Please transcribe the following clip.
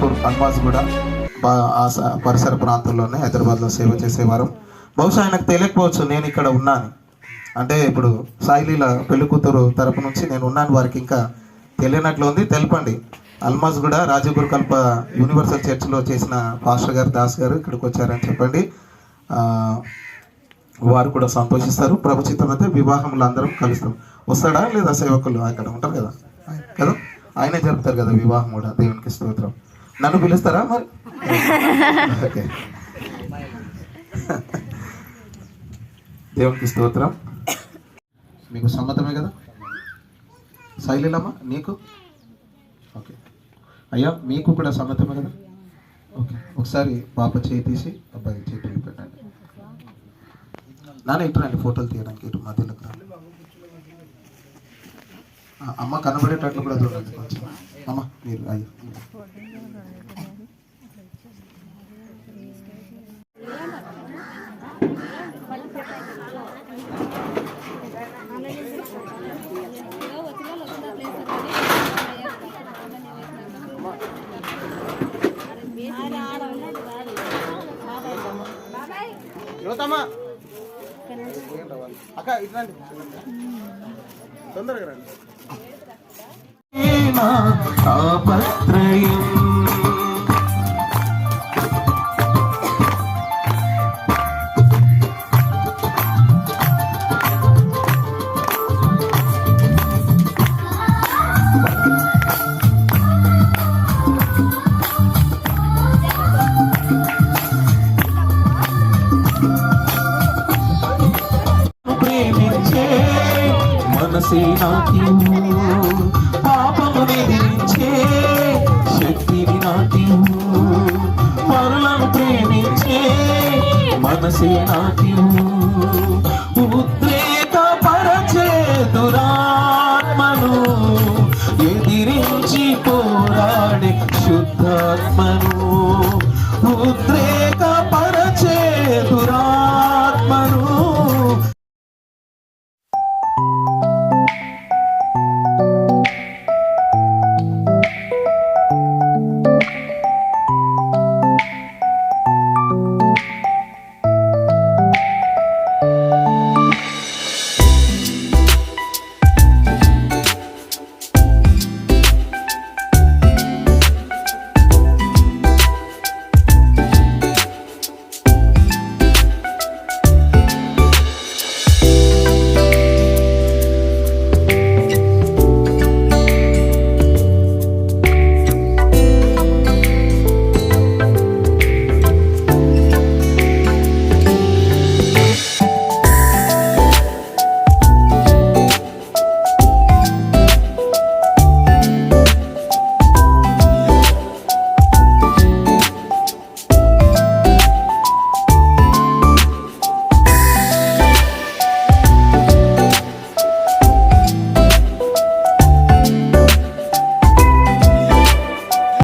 పెళ్లికూతురు అల్మాజ్ కూడా పరిసర ప్రాంతాల్లోనే హైదరాబాద్లో సేవ చేసేవారు. బహుశా ఆయనకు తెలియకపోవచ్చు నేను ఇక్కడ ఉన్నాను. అంటే ఇప్పుడు సాయిలీల పెళ్లికూతురు తరపు నుంచి నేను ఉన్నాను, వారికి ఇంకా తెలియనట్లు ఉంది. తెలపండి. అల్మాజ్ కూడా రాజగురుకల్ప యూనివర్సల్ చర్చ్లో చేసిన పాస్టర్ గారు దాస్ గారు ఇక్కడికి వచ్చారని చెప్పండి. వారు కూడా సంతోషిస్తారు. ప్రభుత్వం అయితే వివాహంలో అందరం కలుస్తాం. వస్తాడా లేదా సేవకులు అక్కడ ఉంటారు కదా కదా, ఆయనే జరుపుతారు కదా వివాహం కూడా. దేవునికి స్తోత్రం. నన్ను పిలుస్తారా మరి? ఓకే, దేవునికి స్తోత్రం. మీకు సమ్మతమే కదా శైలిలమ్మ? నీకు ఓకే అయ్యా, మీకు కూడా సమ్మతమే కదా? ఓకే, ఒకసారి పాప చేయి తీసి అబ్బాయి చేతులు పెట్టండి. నాన్న ఇటు రండి ఫోటోలు తీయడానికి, ఇటు మధ్యలోకి రండి. అమ్మ కనబడేటట్లు కూడా చూడండి కొంచెం. అమ్మ మీరు అయ్యో అక్క ఇటు రండి, తొందరగా రండి. మనసే నాట్యము, పాపము నిధించే శక్తిని నాట్యము, మరులను ప్రేమించే మనసే నాట్యము, ఉద్రేక పరచే దురాత్మను ఎదిరించి పోరాడే శుద్ధాత్మను, ఉద్రేక